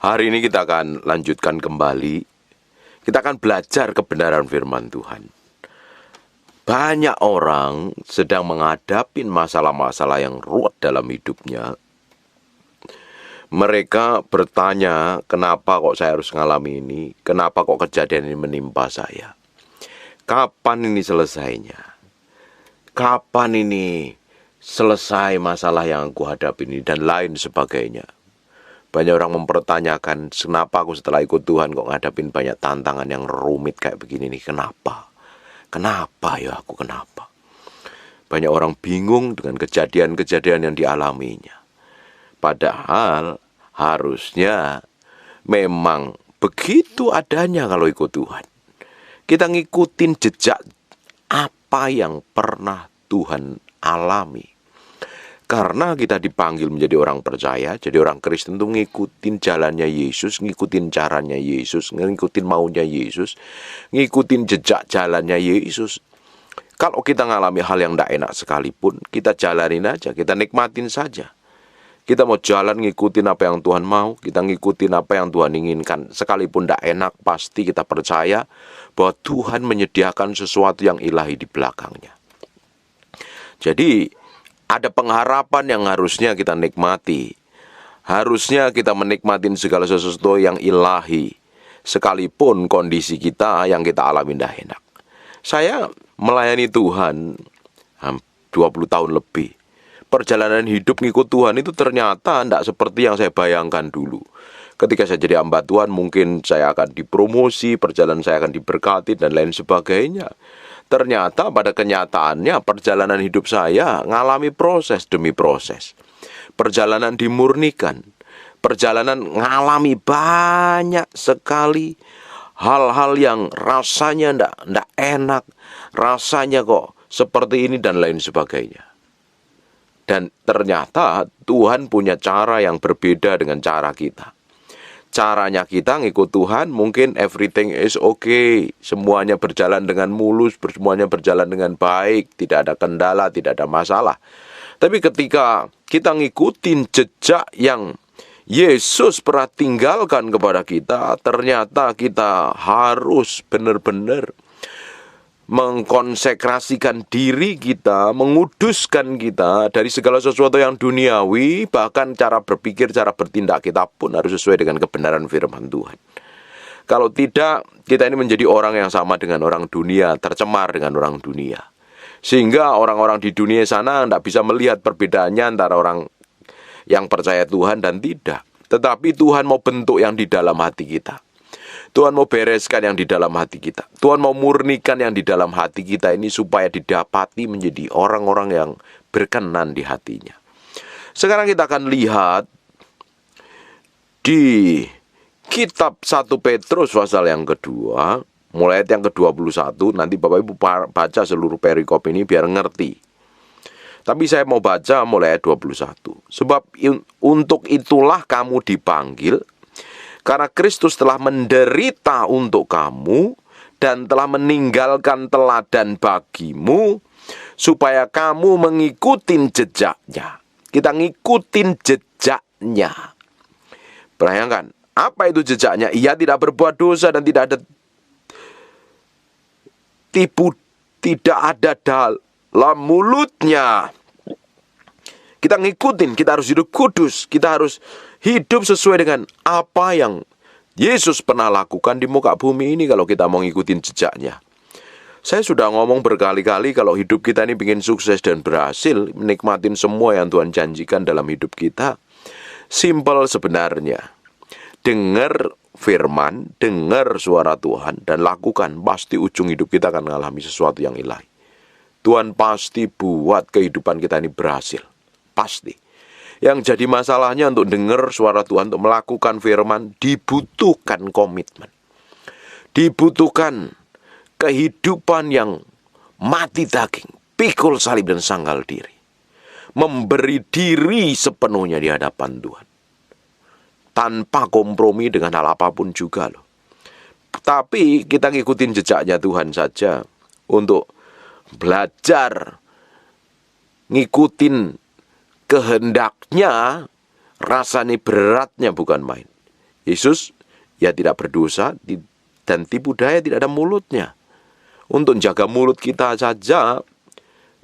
Hari ini kita akan lanjutkan kembali. Kita akan belajar kebenaran firman Tuhan. Banyak orang sedang menghadapi masalah-masalah yang ruwet dalam hidupnya. Mereka bertanya, kenapa kok saya harus mengalami ini? Kenapa kok kejadian ini menimpa saya? Kapan ini selesainya? Kapan ini selesai masalah yang aku hadapi ini? Dan lain sebagainya. Banyak orang mempertanyakan, kenapa aku setelah ikut Tuhan kok ngadapin banyak tantangan yang rumit kayak begini nih? Kenapa? Kenapa ya aku kenapa? Banyak orang bingung dengan kejadian-kejadian yang dialaminya. Padahal harusnya memang begitu adanya kalau ikut Tuhan. Kita ngikutin jejak apa yang pernah Tuhan alami. Karena kita dipanggil menjadi orang percaya, jadi orang Kristen itu ngikutin jalannya Yesus, ngikutin caranya Yesus, ngikutin maunya Yesus, ngikutin jejak jalannya Yesus. Kalau kita ngalami hal yang tidak enak sekalipun, kita jalanin aja, kita nikmatin saja. Kita mau jalan ngikutin apa yang Tuhan mau, kita ngikutin apa yang Tuhan inginkan. Sekalipun tidak enak, pasti kita percaya bahwa Tuhan menyediakan sesuatu yang ilahi di belakangnya. Jadi, ada pengharapan yang harusnya kita nikmati. Harusnya kita menikmati segala sesuatu yang ilahi. Sekalipun kondisi kita yang kita alami tidak enak. Saya melayani Tuhan 20 tahun lebih. Perjalanan hidup ngikut Tuhan itu ternyata tidak seperti yang saya bayangkan dulu. Ketika saya jadi hamba Tuhan, mungkin saya akan dipromosi, perjalanan saya akan diberkati, dan lain sebagainya. Ternyata pada kenyataannya perjalanan hidup saya ngalami proses demi proses. Perjalanan dimurnikan. Perjalanan ngalami banyak sekali hal-hal yang rasanya ndak enak. Rasanya kok seperti ini dan lain sebagainya. Dan ternyata Tuhan punya cara yang berbeda dengan cara kita. Caranya kita ngikut Tuhan, mungkin everything is okay. Semuanya berjalan dengan mulus, semuanya berjalan dengan baik. Tidak ada kendala, tidak ada masalah. Tapi ketika kita ngikutin jejak yang Yesus pernah tinggalkan kepada kita, ternyata kita harus benar-benar mengkonsekrasikan diri kita, menguduskan kita dari segala sesuatu yang duniawi, bahkan cara berpikir, cara bertindak kita pun harus sesuai dengan kebenaran firman Tuhan. Kalau tidak, kita ini menjadi orang yang sama dengan orang dunia, tercemar dengan orang dunia. Sehingga orang-orang di dunia sana tidak bisa melihat perbedaannya antara orang yang percaya Tuhan dan tidak. Tetapi Tuhan mau bentuk yang di dalam hati kita. Tuhan mau bereskan yang di dalam hati kita. Tuhan mau murnikan yang di dalam hati kita ini supaya didapati menjadi orang-orang yang berkenan di hatinya. Sekarang kita akan lihat di kitab 1 Petrus pasal yang kedua, mulai ayat yang ke-21. Nanti Bapak Ibu baca seluruh perikop ini biar ngerti. Tapi saya mau baca mulai ayat 21. Sebab untuk itulah kamu dipanggil, karena Kristus telah menderita untuk kamu dan telah meninggalkan teladan bagimu, supaya kamu mengikuti jejaknya. Kita ngikutin jejaknya. Bayangkan, apa itu jejaknya? Ia tidak berbuat dosa dan tidak ada tipu, tidak ada dalam mulutnya. Kita ngikutin, kita harus hidup kudus, kita harus hidup sesuai dengan apa yang Yesus pernah lakukan di muka bumi ini kalau kita mau ngikutin jejaknya. Saya sudah ngomong berkali-kali kalau hidup kita ini ingin sukses dan berhasil, menikmatin semua yang Tuhan janjikan dalam hidup kita. Simple sebenarnya. Dengar firman, dengar suara Tuhan, dan lakukan. Pasti ujung hidup kita akan mengalami sesuatu yang ilahi. Tuhan pasti buat kehidupan kita ini berhasil. Pasti. Yang jadi masalahnya untuk dengar suara Tuhan, untuk melakukan firman, dibutuhkan komitmen. Dibutuhkan kehidupan yang mati daging, pikul salib dan sangkal diri. Memberi diri sepenuhnya di hadapan Tuhan. Tanpa kompromi dengan hal apapun juga loh. Tapi kita ngikutin jejaknya Tuhan saja untuk belajar ngikutin kehendaknya, rasanya beratnya bukan main. Yesus, ia tidak berdosa dan tipu daya tidak ada mulutnya. Untuk jaga mulut kita saja,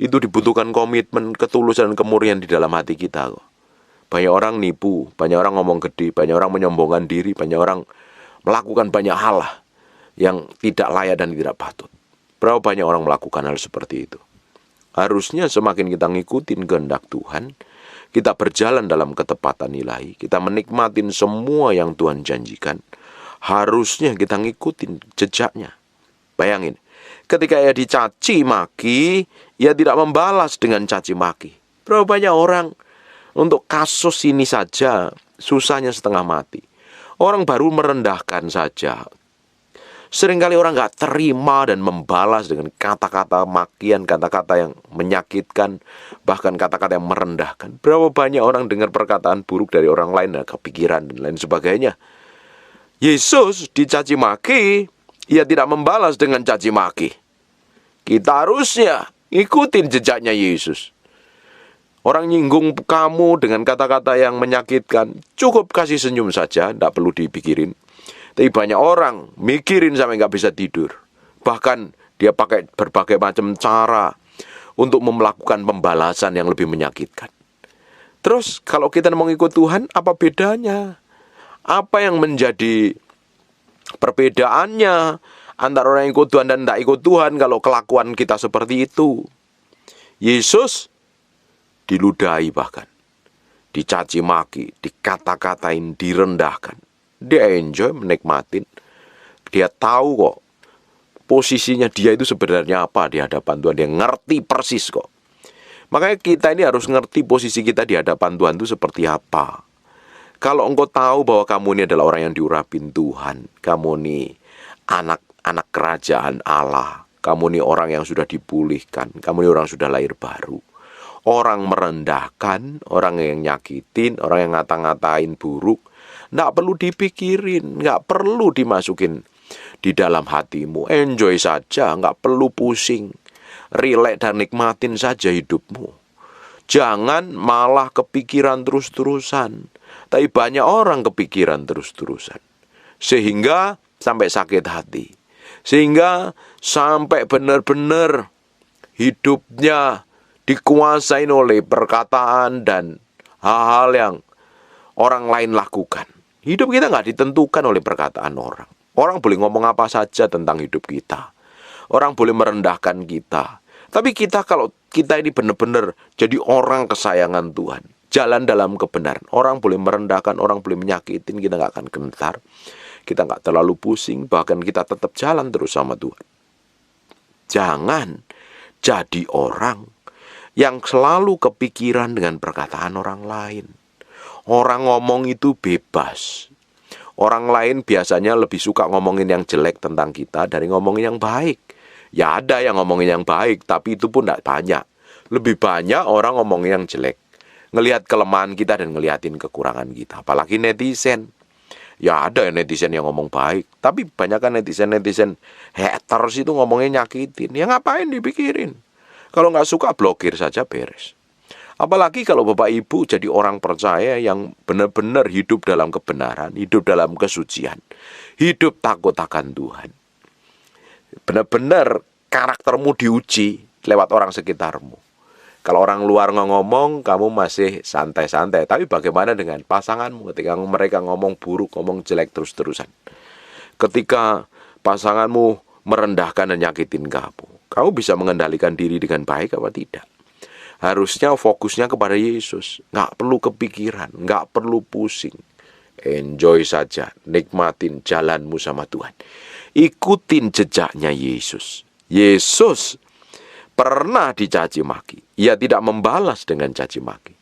itu dibutuhkan komitmen, ketulusan, dan kemurnian di dalam hati kita kok. Banyak orang nipu, banyak orang ngomong gede, banyak orang menyombongkan diri, banyak orang melakukan banyak hal yang tidak layak dan tidak patut. Berapa banyak orang melakukan hal seperti itu? Harusnya semakin kita ngikutin kehendak Tuhan, kita berjalan dalam ketepatan ilahi, kita menikmatin semua yang Tuhan janjikan, harusnya kita ngikutin jejaknya. Bayangin, ketika ia dicaci maki, ia tidak membalas dengan caci maki. Berapa banyak orang untuk kasus ini saja susahnya setengah mati. Orang baru merendahkan saja, seringkali orang gak terima dan membalas dengan kata-kata makian, kata-kata yang menyakitkan, bahkan kata-kata yang merendahkan. Berapa banyak orang dengar perkataan buruk dari orang lain, dan kepikiran dan lain sebagainya. Yesus dicaci maki, ia tidak membalas dengan caci maki. Kita harusnya ikutin jejaknya Yesus. Orang nyinggung kamu dengan kata-kata yang menyakitkan, cukup kasih senyum saja, tidak perlu dipikirin. Tapi banyak orang mikirin sampai nggak bisa tidur. Bahkan dia pakai berbagai macam cara untuk melakukan pembalasan yang lebih menyakitkan. Terus kalau kita mau ikut Tuhan, apa bedanya? Apa yang menjadi perbedaannya antara orang yang ikut Tuhan dan tidak ikut Tuhan kalau kelakuan kita seperti itu? Yesus diludahi bahkan, dicaci maki, dikata-katain, direndahkan. Dia enjoy, menikmatin. Dia tahu kok posisinya dia itu sebenarnya apa di hadapan Tuhan. Dia ngerti persis kok. Makanya kita ini harus ngerti posisi kita di hadapan Tuhan itu seperti apa. Kalau engkau tahu bahwa kamu ini adalah orang yang diurapin Tuhan, kamu ini anak kerajaan Allah, kamu ini orang yang sudah dipulihkan, kamu ini orang yang sudah lahir baru. Orang merendahkan, orang yang nyakitin, orang yang ngata-ngatain buruk, nggak perlu dipikirin, nggak perlu dimasukin di dalam hatimu. Enjoy saja, nggak perlu pusing. Relax dan nikmatin saja hidupmu. Jangan malah kepikiran terus-terusan. Tapi banyak orang kepikiran terus-terusan. Sehingga sampai sakit hati. Sehingga sampai benar-benar hidupnya dikuasain oleh perkataan dan hal-hal yang orang lain lakukan. Hidup kita nggak ditentukan oleh perkataan orang. Orang boleh ngomong apa saja tentang hidup kita. Orang boleh merendahkan kita. Tapi kita kalau kita ini benar-benar jadi orang kesayangan Tuhan, jalan dalam kebenaran. Orang boleh merendahkan, orang boleh menyakitin, kita nggak akan gentar. Kita nggak terlalu pusing, bahkan kita tetap jalan terus sama Tuhan. Jangan jadi orang yang selalu kepikiran dengan perkataan orang lain. Orang ngomong itu bebas. Orang lain biasanya lebih suka ngomongin yang jelek tentang kita dari ngomongin yang baik. Ya ada yang ngomongin yang baik, tapi itu pun tidak banyak. Lebih banyak orang ngomongin yang jelek. Ngelihat kelemahan kita dan ngeliatin kekurangan kita. Apalagi netizen. Ya ada ya netizen yang ngomong baik, tapi banyak kan netizen haters itu ngomongnya nyakitin. Ya ngapain dipikirin? Kalau nggak suka blokir saja beres. Apalagi kalau Bapak Ibu jadi orang percaya yang benar-benar hidup dalam kebenaran, hidup dalam kesucian, hidup takut akan Tuhan. Benar-benar karaktermu diuji lewat orang sekitarmu. Kalau orang luar ngomong, kamu masih santai-santai. Tapi bagaimana dengan pasanganmu ketika mereka ngomong buruk, ngomong jelek terus-terusan? Ketika pasanganmu merendahkan dan nyakitin kamu bisa mengendalikan diri dengan baik apa tidak? Harusnya fokusnya kepada Yesus. Nggak perlu kepikiran, nggak perlu pusing. Enjoy saja, nikmatin jalanmu sama Tuhan. Ikutin jejaknya Yesus. Yesus pernah dicaci maki. Ia tidak membalas dengan caci maki.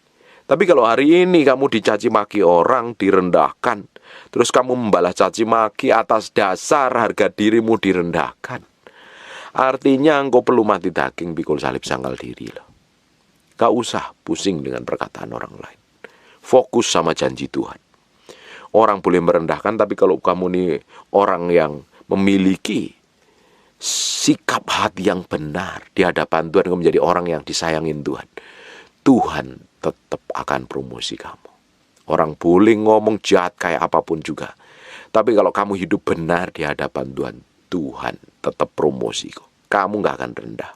Tapi kalau hari ini kamu dicaci maki orang, direndahkan, terus kamu membalas caci maki atas dasar harga dirimu direndahkan, artinya engkau perlu mati daging, pikul salib sangkal diri loh. Gak usah pusing dengan perkataan orang lain. Fokus sama janji Tuhan. Orang boleh merendahkan, tapi kalau kamu nih orang yang memiliki sikap hati yang benar di hadapan Tuhan, kamu menjadi orang yang disayangin Tuhan, Tuhan tetap akan promosi kamu. Orang boleh ngomong jahat kayak apapun juga, Tapi kalau kamu hidup benar di hadapan Tuhan, Tuhan tetap promosi kok. Kamu nggak akan rendah.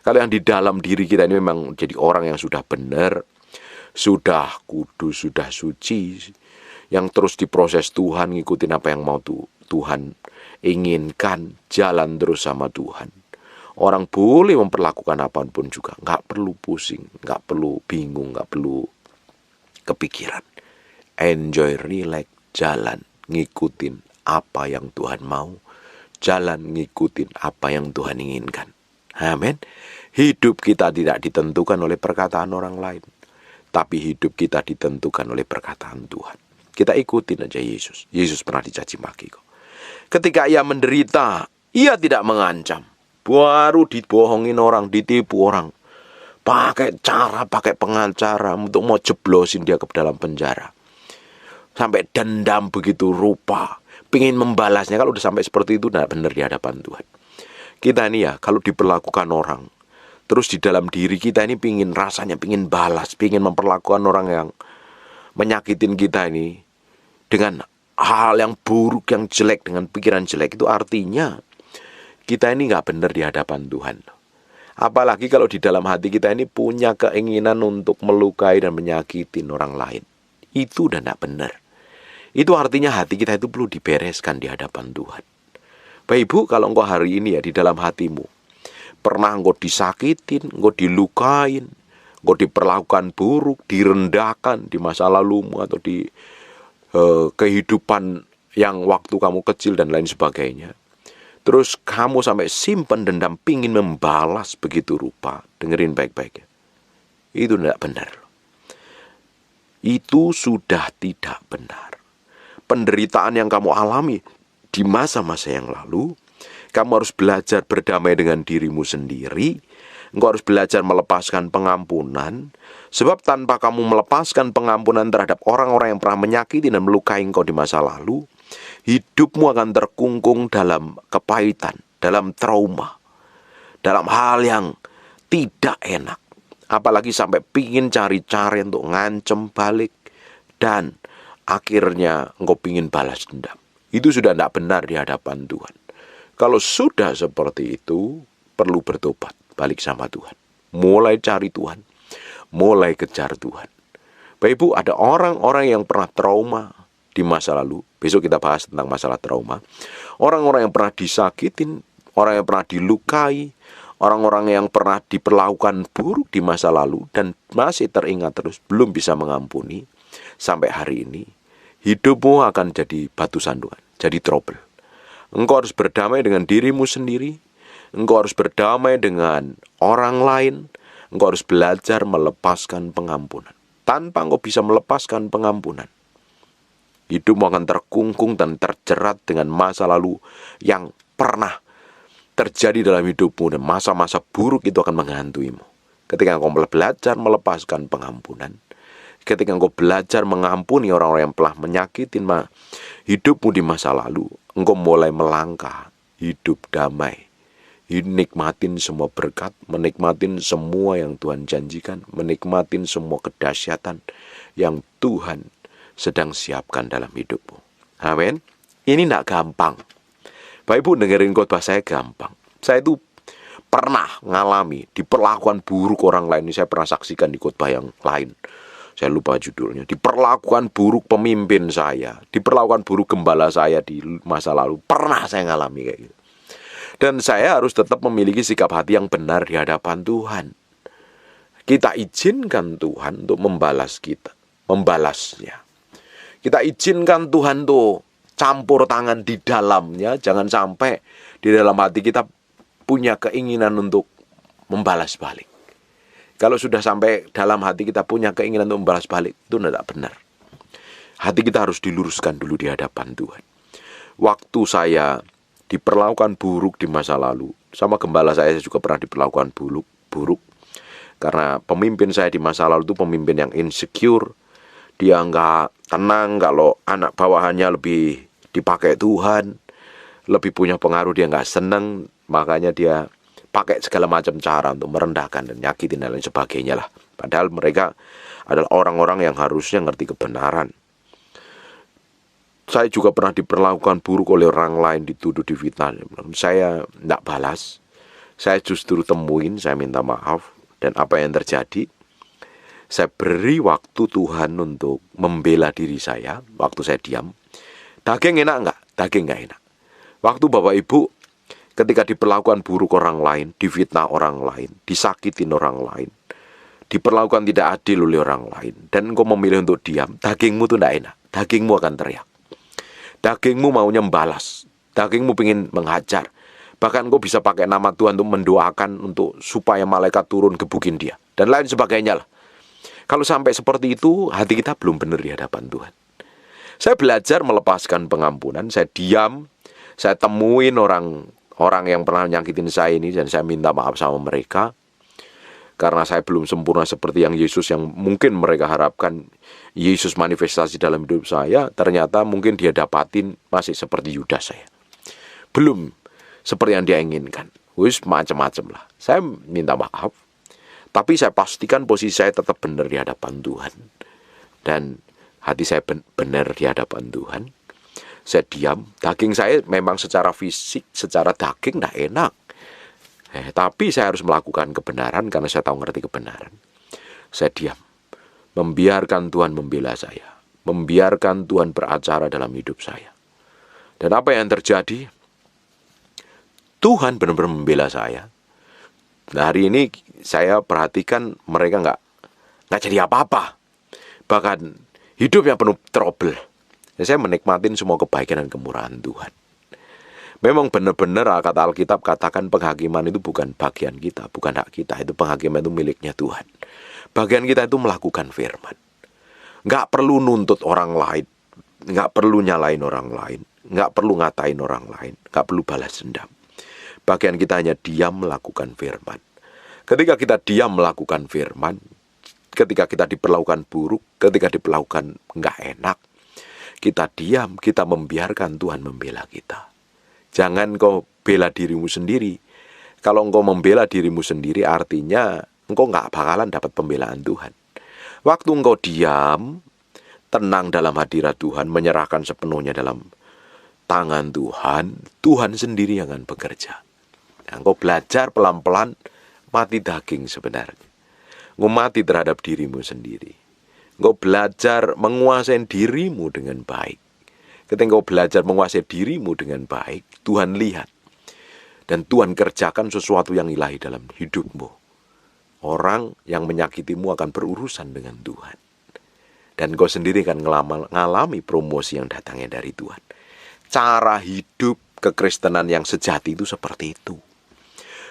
Kalau yang di dalam diri kita ini memang jadi orang yang sudah benar, sudah kudus, sudah suci, yang terus diproses Tuhan, ngikutin apa yang mau Tuhan inginkan, jalan terus sama Tuhan. Orang boleh memperlakukan apapun juga, nggak perlu pusing, nggak perlu bingung, nggak perlu kepikiran. Enjoy, relax, jalan, ngikutin apa yang Tuhan mau, jalan ngikutin apa yang Tuhan inginkan. Amin. Hidup kita tidak ditentukan oleh perkataan orang lain, tapi hidup kita ditentukan oleh perkataan Tuhan. Kita ikutin aja Yesus. Yesus pernah dicaci maki kok. Ketika ia menderita, ia tidak mengancam. Baru dibohongin orang, ditipu orang. Pakai pengacara untuk mau jeblosin dia ke dalam penjara. Sampai dendam begitu rupa. Pingin membalasnya. Kalau udah sampai seperti itu, tidak benar di hadapan Tuhan. Kita ini ya, kalau diperlakukan orang, terus di dalam diri kita ini rasanya pingin balas, pingin memperlakukan orang yang menyakitin kita ini dengan hal yang buruk, yang jelek, dengan pikiran jelek, itu artinya kita ini nggak benar di hadapan Tuhan. Apalagi kalau di dalam hati kita ini punya keinginan untuk melukai dan menyakitin orang lain. Itu udah nggak benar. Itu artinya hati kita itu perlu dibereskan di hadapan Tuhan. Bapak Ibu, kalau engkau hari ini ya di dalam hatimu pernah engkau disakitin, engkau dilukain, engkau diperlakukan buruk, direndahkan di masa lalumu atau di kehidupan yang waktu kamu kecil dan lain sebagainya. Terus kamu sampai simpen dendam, pingin membalas begitu rupa. Dengerin baik-baik ya. Itu tidak benar. Itu sudah tidak benar. Penderitaan yang kamu alami di masa-masa yang lalu, kamu harus belajar berdamai dengan dirimu sendiri. Engkau harus belajar melepaskan pengampunan. Sebab tanpa kamu melepaskan pengampunan terhadap orang-orang yang pernah menyakiti dan melukai engkau di masa lalu, hidupmu akan terkungkung dalam kepahitan, dalam trauma, dalam hal yang tidak enak. Apalagi sampai pingin cari-cari untuk ngancem balik, dan akhirnya engkau pingin balas dendam. Itu sudah tidak benar di hadapan Tuhan. Kalau sudah seperti itu, perlu bertobat, balik sama Tuhan. Mulai cari Tuhan, mulai kejar Tuhan. Bapak Ibu, ada orang-orang yang pernah trauma di masa lalu. Besok kita bahas tentang masalah trauma. Orang-orang yang pernah disakitin, orang yang pernah dilukai, orang-orang yang pernah diperlakukan buruk di masa lalu dan masih teringat terus, belum bisa mengampuni. Sampai hari ini, hidupmu akan jadi batu sandungan, jadi trouble. Engkau harus berdamai dengan dirimu sendiri. Engkau harus berdamai dengan orang lain. Engkau harus belajar melepaskan pengampunan. Tanpa engkau bisa melepaskan pengampunan, hidupmu akan terkungkung dan terjerat dengan masa lalu yang pernah terjadi dalam hidupmu. Dan masa-masa buruk itu akan menghantuimu. Ketika engkau belajar melepaskan pengampunan, ketika engkau belajar mengampuni orang-orang yang telah menyakitin hidupmu di masa lalu, engkau mulai melangkah hidup damai, nikmatin semua berkat, menikmatin semua yang Tuhan janjikan, menikmatin semua kedahsyatan yang Tuhan sedang siapkan dalam hidupmu. Amin. Ini tidak gampang. Bapak Ibu, dengerin khotbah saya gampang. Saya itu pernah ngalami diperlakukan buruk orang lain. Ini saya pernah saksikan di khotbah yang lain. Saya lupa judulnya. Diperlakukan buruk pemimpin saya, diperlakukan buruk gembala saya di masa lalu. Pernah saya ngalami kayak gitu. Dan saya harus tetap memiliki sikap hati yang benar di hadapan Tuhan. Kita izinkan Tuhan untuk membalasnya. Kita izinkan Tuhan tuh campur tangan di dalamnya. Jangan sampai di dalam hati kita punya keinginan untuk membalas balik. Kalau sudah sampai dalam hati kita punya keinginan untuk membalas balik, itu tidak benar. Hati kita harus diluruskan dulu di hadapan Tuhan. Waktu saya diperlakukan buruk di masa lalu, sama gembala saya juga pernah diperlakukan buruk. Karena pemimpin saya di masa lalu itu pemimpin yang insecure. Dia nggak tenang kalau anak bawahannya lebih dipakai Tuhan, lebih punya pengaruh, dia nggak senang. Makanya dia pakai segala macam cara untuk merendahkan dan nyakitin dan lain sebagainya lah. Padahal mereka adalah orang-orang yang harusnya ngerti kebenaran. Saya juga pernah diperlakukan buruk oleh orang lain, dituduh, difitnah. Saya tidak balas. Saya justru temuin, saya minta maaf. Dan apa yang terjadi, saya beri waktu Tuhan untuk membela diri saya. Waktu saya diam, daging enak enggak? Daging enggak enak. Waktu Bapak Ibu ketika diperlakukan buruk orang lain, difitnah orang lain, disakitin orang lain, diperlakukan tidak adil oleh orang lain, dan engkau memilih untuk diam, dagingmu itu tidak enak. Dagingmu akan teriak. Dagingmu maunya membalas. Dagingmu ingin menghajar. Bahkan engkau bisa pakai nama Tuhan untuk mendoakan untuk supaya malaikat turun gebukin dia. Dan lain sebagainya lah. Kalau sampai seperti itu, hati kita belum benar di hadapan Tuhan. Saya belajar melepaskan pengampunan. Saya diam. Saya temuin orang yang pernah nyakitin saya ini. Dan saya minta maaf sama mereka. Karena saya belum sempurna seperti yang Yesus, yang mungkin mereka harapkan Yesus manifestasi dalam hidup saya. Ternyata mungkin dia dapatin masih seperti Yudas saya. Belum seperti yang dia inginkan. Macam-macam lah. Saya minta maaf. Tapi saya pastikan posisi saya tetap benar di hadapan Tuhan. Dan hati saya benar di hadapan Tuhan. Saya diam. Daging saya memang secara fisik, secara daging tidak enak. Tapi saya harus melakukan kebenaran karena saya tahu ngerti kebenaran. Saya diam. Membiarkan Tuhan membela saya. Membiarkan Tuhan beracara dalam hidup saya. Dan apa yang terjadi? Tuhan benar-benar membela saya. Nah, hari ini saya perhatikan mereka nggak jadi apa-apa. Bahkan hidup yang penuh trouble. Saya menikmatin semua kebaikan dan kemurahan Tuhan. Memang benar-benar kata Alkitab katakan penghakiman itu bukan bagian kita, bukan hak kita. Itu penghakiman itu miliknya Tuhan. Bagian kita itu melakukan firman. Nggak perlu nuntut orang lain. Nggak perlu nyalain orang lain. Nggak perlu ngatain orang lain. Nggak perlu balas dendam. Bagian kita hanya diam melakukan firman. Ketika kita diam melakukan firman, ketika kita diperlakukan buruk, ketika diperlakukan nggak enak, kita diam, kita membiarkan Tuhan membela kita. Jangan kau bela dirimu sendiri. Kalau engkau membela dirimu sendiri, artinya engkau nggak bakalan dapat pembelaan Tuhan. Waktu engkau diam, tenang dalam hadirat Tuhan, menyerahkan sepenuhnya dalam tangan Tuhan, Tuhan sendiri yang akan bekerja. Engkau belajar pelan-pelan mati daging sebenarnya. Engkau mati terhadap dirimu sendiri. Engkau belajar menguasai dirimu dengan baik. Ketika engkau belajar menguasai dirimu dengan baik, Tuhan lihat. Dan Tuhan kerjakan sesuatu yang ilahi dalam hidupmu. Orang yang menyakitimu akan berurusan dengan Tuhan. Dan engkau sendiri akan mengalami promosi yang datangnya dari Tuhan. Cara hidup kekristenan yang sejati itu seperti itu.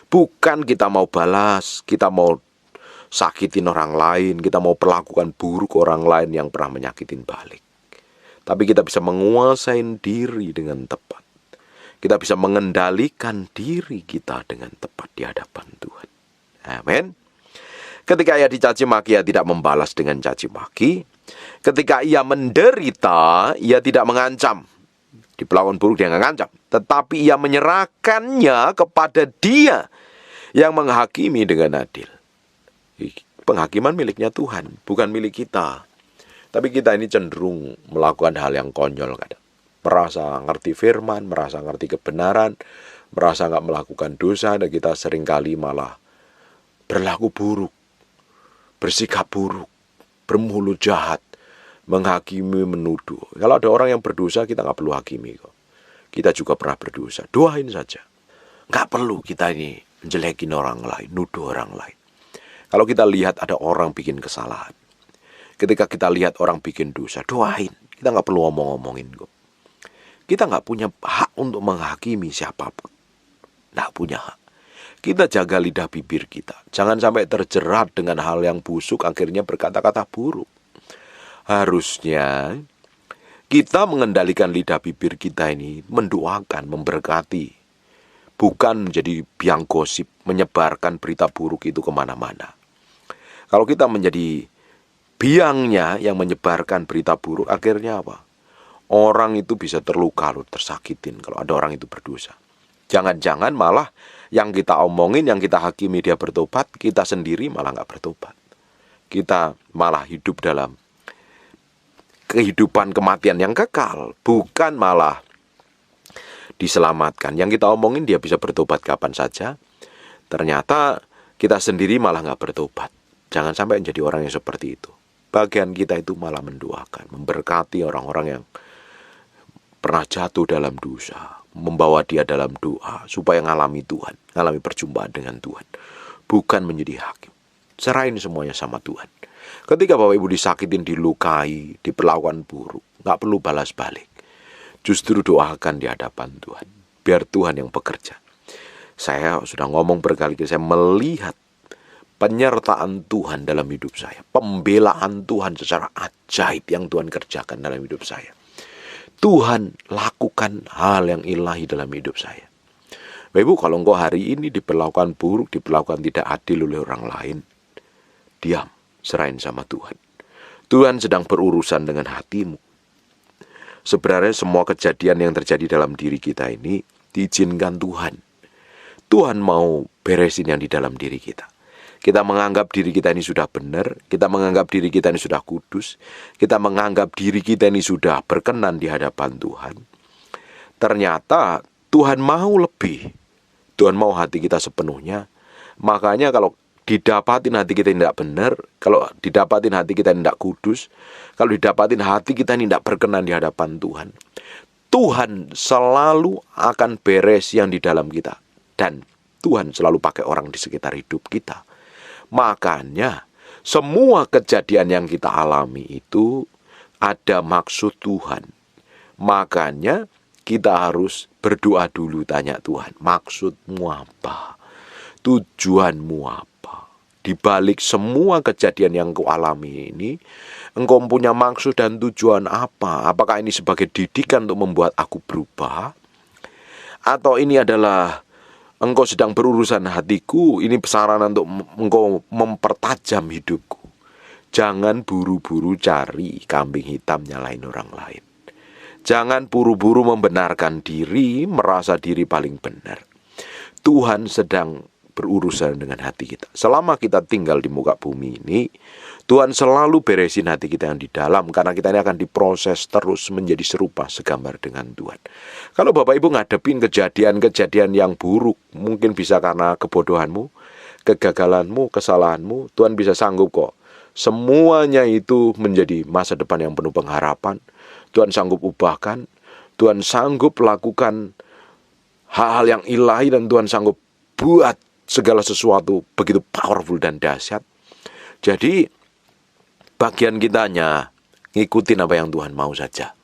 Bukan kita mau balas, kita mau sakitin orang lain, kita mau perlakukan buruk orang lain yang pernah menyakitin balik. Tapi kita bisa menguasai diri dengan tepat. Kita bisa mengendalikan diri kita dengan tepat di hadapan Tuhan. Amin. Ketika ia dicaci maki, ia tidak membalas dengan caci maki. Ketika ia menderita, ia tidak mengancam. Diperlakukan buruk dia nggak ngancam. Tetapi ia menyerahkannya kepada dia yang menghakimi dengan adil. Penghakiman miliknya Tuhan, bukan milik kita. Tapi kita ini cenderung melakukan hal yang konyol kadang. Merasa ngerti firman, merasa ngerti kebenaran, merasa nggak melakukan dosa, dan kita seringkali malah berlaku buruk, bersikap buruk, bermulut jahat, menghakimi, menuduh. Kalau ada orang yang berdosa, kita nggak perlu hakimi kok. Kita juga pernah berdosa, doain saja. Nggak perlu kita ini menjelekin orang lain, nuduh orang lain. Kalau kita lihat ada orang bikin kesalahan, ketika kita lihat orang bikin dosa, doain. Kita nggak perlu ngomong-ngomongin kok. Kita nggak punya hak untuk menghakimi siapapun. Nggak punya hak. Kita jaga lidah bibir kita. Jangan sampai terjerat dengan hal yang busuk, akhirnya berkata-kata buruk. Harusnya kita mengendalikan lidah bibir kita ini, mendoakan, memberkati. Bukan menjadi biang gosip, menyebarkan berita buruk itu kemana-mana. Kalau kita menjadi biangnya yang menyebarkan berita buruk, akhirnya apa? Orang itu bisa terluka, tersakitin kalau ada orang itu berdosa. Jangan-jangan malah yang kita omongin, yang kita hakimi dia bertobat, kita sendiri malah nggak bertobat. Kita malah hidup dalam kehidupan kematian yang kekal, bukan malah diselamatkan. Yang kita omongin dia bisa bertobat kapan saja, ternyata kita sendiri malah nggak bertobat. Jangan sampai menjadi orang yang seperti itu. Bagian kita itu malah mendoakan, memberkati orang-orang yang pernah jatuh dalam dosa, membawa dia dalam doa supaya ngalami Tuhan, ngalami perjumpaan dengan Tuhan, bukan menjadi hakim. Serahin semuanya sama Tuhan. Ketika Bapak Ibu disakitin, dilukai, diperlakukan buruk, nggak perlu balas balik. Justru doakan di hadapan Tuhan, biar Tuhan yang bekerja. Saya sudah ngomong berkali-kali, saya melihat penyertaan Tuhan dalam hidup saya, pembelaan Tuhan secara ajaib yang Tuhan kerjakan dalam hidup saya. Tuhan lakukan hal yang ilahi dalam hidup saya. Bapak Ibu, kalau engkau hari ini diperlakukan buruk, diperlakukan tidak adil oleh orang lain, diam, serahin sama Tuhan. Tuhan sedang berurusan dengan hatimu. Sebenarnya semua kejadian yang terjadi dalam diri kita ini diizinkan Tuhan. Tuhan mau beresin yang di dalam diri kita. Kita menganggap diri kita ini sudah benar, kita menganggap diri kita ini sudah kudus, kita menganggap diri kita ini sudah berkenan di hadapan Tuhan. Ternyata Tuhan mau lebih. Tuhan mau hati kita sepenuhnya. Makanya kalau didapatin hati kita tidak benar, kalau didapatin hati kita tidak kudus, kalau didapatin hati kita tidak berkenan di hadapan Tuhan, Tuhan selalu akan beres yang di dalam kita. Dan Tuhan selalu pakai orang di sekitar hidup kita. Makanya semua kejadian yang kita alami itu ada maksud Tuhan. Makanya kita harus berdoa dulu, tanya Tuhan, maksudmu apa? Tujuanmu apa? Di balik semua kejadian yang kau alami ini, engkau punya maksud dan tujuan apa? Apakah ini sebagai didikan untuk membuat aku berubah? Atau ini adalah engkau sedang berurusan hatiku, ini sarana untuk engkau mempertajam hidupku. Jangan buru-buru cari kambing hitam nyalain orang lain. Jangan buru-buru membenarkan diri, merasa diri paling benar. Tuhan sedang berurusan dengan hati kita. Selama kita tinggal di muka bumi ini, Tuhan selalu beresin hati kita yang di dalam, karena kita ini akan diproses terus menjadi serupa segambar dengan Tuhan. Kalau Bapak Ibu ngadepin kejadian-kejadian yang buruk, mungkin bisa karena kebodohanmu, kegagalanmu, kesalahanmu, Tuhan bisa sanggup kok. Semuanya itu menjadi masa depan yang penuh pengharapan. Tuhan sanggup ubahkan, Tuhan sanggup lakukan hal-hal yang ilahi, dan Tuhan sanggup buat segala sesuatu begitu powerful dan dahsyat. Jadi bagian kitanya ngikutin apa yang Tuhan mau saja.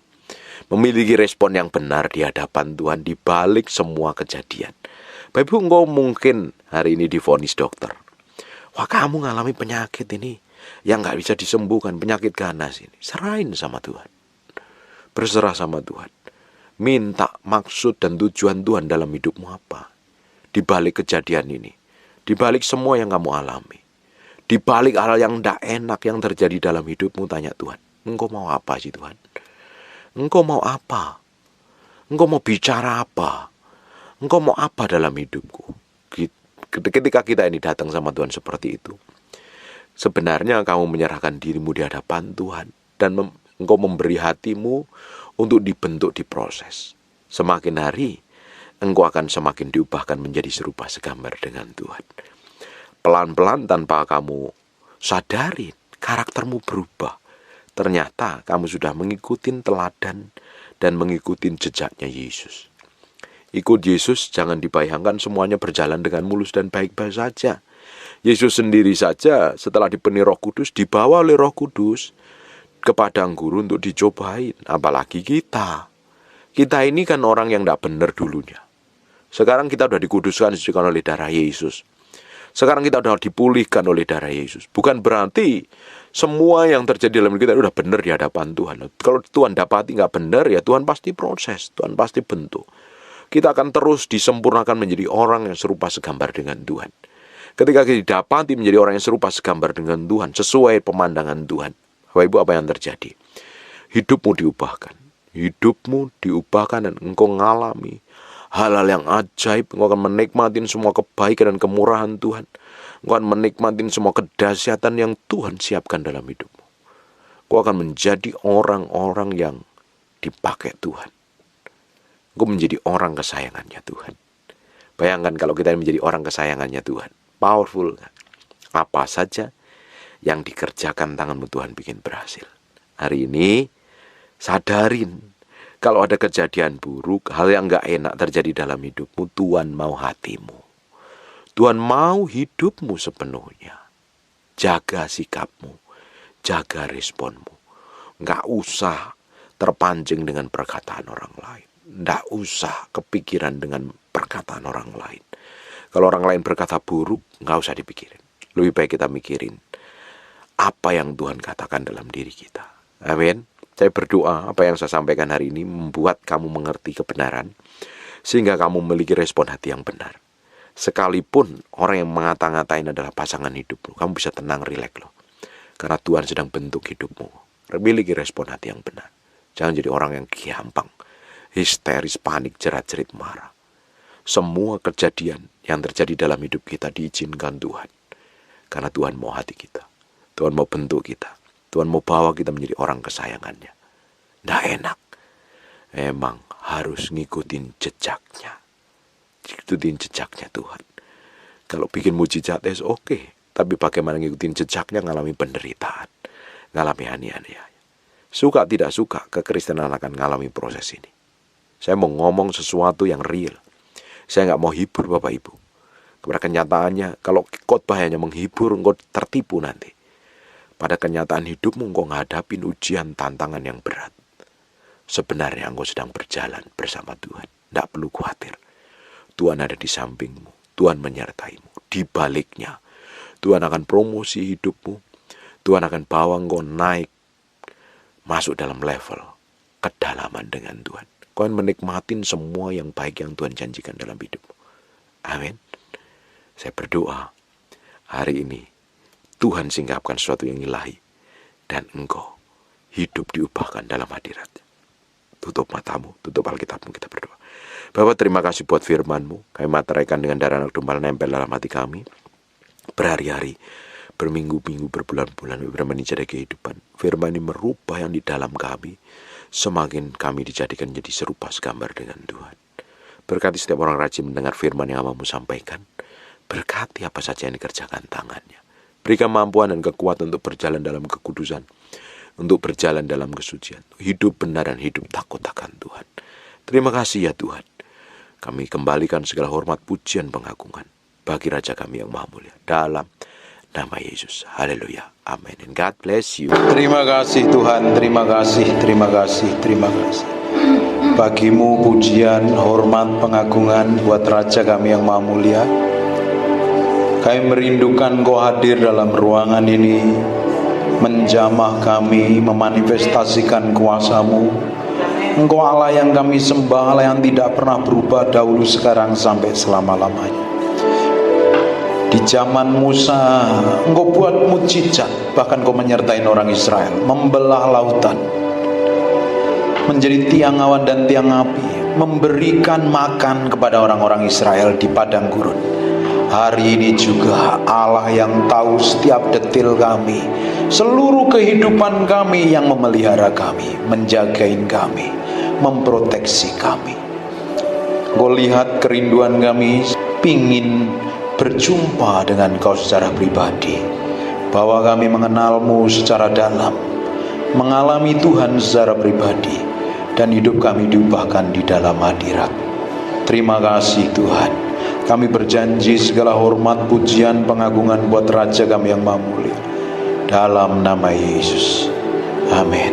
Memiliki respon yang benar di hadapan Tuhan di balik semua kejadian. Bapak Ibu, engkau mungkin hari ini divonis dokter. Wah, kamu ngalami penyakit ini yang gak bisa disembuhkan, penyakit ganas ini. Serahin sama Tuhan. Berserah sama Tuhan. Minta maksud dan tujuan Tuhan dalam hidupmu apa. Di balik kejadian ini, di balik semua yang kamu alami, di balik hal yang tidak enak yang terjadi dalam hidupmu, tanya Tuhan, engkau mau apa sih Tuhan? Engkau mau apa? Engkau mau bicara apa? Engkau mau apa dalam hidupku? Ketika kita ini datang sama Tuhan seperti itu, sebenarnya kamu menyerahkan dirimu di hadapan Tuhan, dan engkau memberi hatimu untuk dibentuk, diproses. Semakin hari, engkau akan semakin diubahkan menjadi serupa segambar dengan Tuhan. Pelan-pelan tanpa kamu sadari, karaktermu berubah. Ternyata kamu sudah mengikuti teladan dan mengikuti jejaknya Yesus. Ikut Yesus, jangan dibayangkan semuanya berjalan dengan mulus dan baik-baik saja. Yesus sendiri saja setelah dipenuhi Roh Kudus, dibawa oleh Roh Kudus ke padang gurun untuk dicobain. Apalagi kita. Kita ini kan orang yang tidak benar dulunya. Sekarang kita sudah dikuduskan, disucikan oleh darah Yesus. Sekarang kita sudah dipulihkan oleh darah Yesus. Bukan berarti semua yang terjadi dalam kita sudah benar di hadapan Tuhan. Kalau Tuhan dapati nggak benar, ya Tuhan pasti proses, Tuhan pasti bentuk. Kita akan terus disempurnakan menjadi orang yang serupa segambar dengan Tuhan. Ketika kita didapati menjadi orang yang serupa segambar dengan Tuhan, sesuai pemandangan Tuhan, Bapak Ibu, apa yang terjadi? Hidupmu diubahkan. Hidupmu diubahkan dan engkau ngalami hal-hal yang ajaib. Engkau akan menikmatin semua kebaikan dan kemurahan Tuhan. Engkau akan menikmatin semua kedahsyatan yang Tuhan siapkan dalam hidupmu. Engkau akan menjadi orang-orang yang dipakai Tuhan. Engkau menjadi orang kesayangannya Tuhan. Bayangkan kalau kita menjadi orang kesayangannya Tuhan. Powerful. Apa saja yang dikerjakan tanganmu Tuhan bikin berhasil. Hari ini sadarin kalau ada kejadian buruk, hal yang gak enak terjadi dalam hidupmu, Tuhan mau hatimu. Tuhan mau hidupmu sepenuhnya. Jaga sikapmu, jaga responmu. Gak usah terpancing dengan perkataan orang lain. Gak usah kepikiran dengan perkataan orang lain. Kalau orang lain berkata buruk, gak usah dipikirin. Lebih baik kita mikirin apa yang Tuhan katakan dalam diri kita. Amin. Saya berdoa apa yang saya sampaikan hari ini membuat kamu mengerti kebenaran, sehingga kamu memiliki respon hati yang benar. Sekalipun orang yang mengata-ngatain adalah pasangan hidupmu, kamu bisa tenang, rileks loh. Karena Tuhan sedang bentuk hidupmu. Miliki respon hati yang benar. Jangan jadi orang yang gampang histeris, panik, jerat-jerit, marah. Semua kejadian yang terjadi dalam hidup kita diizinkan Tuhan. Karena Tuhan mau hati kita. Tuhan mau bentuk kita. Tuhan mau bawa kita menjadi orang kesayangannya. Nggak enak. Emang harus ngikutin jejaknya. Ngikutin jejaknya Tuhan. Kalau bikin mujizat oke. Tapi bagaimana ngikutin jejaknya, ngalami penderitaan. Ngalami aniaya. Suka tidak suka, kekristenan akan ngalami proses ini. Saya mau ngomong sesuatu yang real. Saya nggak mau hibur Bapak Ibu. Pada kenyataannya, kalau khotbah hanya menghibur, engkau tertipu nanti. Pada kenyataan hidupmu, engkau ngadapin ujian tantangan yang berat. Sebenarnya engkau sedang berjalan bersama Tuhan. Tidak perlu khawatir. Tuhan ada di sampingmu. Tuhan menyertaimu. Di baliknya, Tuhan akan promosi hidupmu. Tuhan akan bawa engkau naik. Masuk dalam level kedalaman dengan Tuhan. Kau akan menikmatin semua yang baik yang Tuhan janjikan dalam hidupmu. Amin. Saya berdoa hari ini Tuhan singgahkan sesuatu yang ilahi dan engkau hidup diubahkan dalam hadirat. Tutup matamu, tutup Alkitabmu, kita berdoa. Bapak, terima kasih buat firman-Mu. Kami materaikan dengan darah anak domba nempel dalam hati kami. Berhari-hari, berminggu-minggu, berbulan-bulan, bermenijada kehidupan. Firman ini merubah yang di dalam kami. Semakin kami dijadikan jadi serupa segambar dengan Tuhan. Berkati setiap orang rajin mendengar firman yang Hamba-Mu sampaikan. Berkati apa saja yang dikerjakan tangannya. Berikan kemampuan dan kekuatan untuk berjalan dalam kekudusan. Untuk berjalan dalam kesucian. Hidup benar dan hidup takut akan Tuhan. Terima kasih ya Tuhan. Kami kembalikan segala hormat, pujian, pengagungan bagi Raja kami yang maha mulia. Dalam nama Yesus. Haleluya. Amin. And God bless you. Terima kasih Tuhan. Terima kasih. Terima kasih. Terima kasih. Bagimu pujian, hormat, pengagungan buat Raja kami yang maha mulia. Kami merindukan Kau hadir dalam ruangan ini, menjamah kami, memanifestasikan kuasa-Mu. Engkau Allah yang kami sembah, Allah yang tidak pernah berubah dahulu, sekarang, sampai selama-lamanya. Di zaman Musa, Engkau buat mujizat, bahkan Kau menyertai orang Israel, membelah lautan, menjadi tiang awan dan tiang api, memberikan makan kepada orang-orang Israel di padang gurun. Hari ini juga Allah yang tahu setiap detil kami, seluruh kehidupan kami, yang memelihara kami, menjagain kami, memproteksi kami. Kau lihat kerinduan kami, pingin berjumpa dengan Kau secara pribadi, bahwa kami mengenal-Mu secara dalam, mengalami Tuhan secara pribadi, dan hidup kami diubahkan di dalam hadirat. Terima kasih Tuhan. Kami berjanji segala hormat, pujian, pengagungan buat Raja kami yang maha mulia. Dalam nama Yesus. Amin.